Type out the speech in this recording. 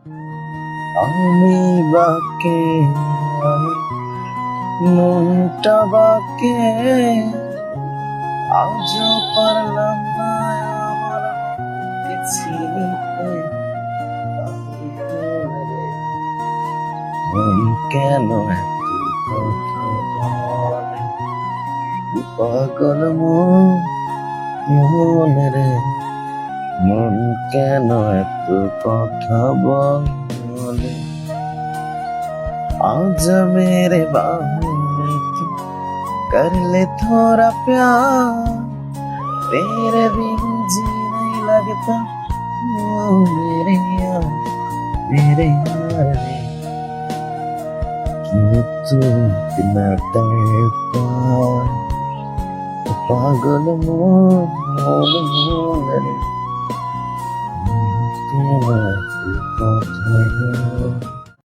আমি বাকে, আমি মনটা বাকে, আজও পারলাম না আমার মনকে চিনতে। মন কেন এত কথা বলে, পাগল মন রে, মন কেন এত কথা বলে। आज मेरे बाहों में तू कर ले थोड़ा प्यार, तेरे बिन जी नहीं लगता ओ मेरे यार रे। क्यों तू इतना तड़पाए, पागल मोन रे, तेरा तू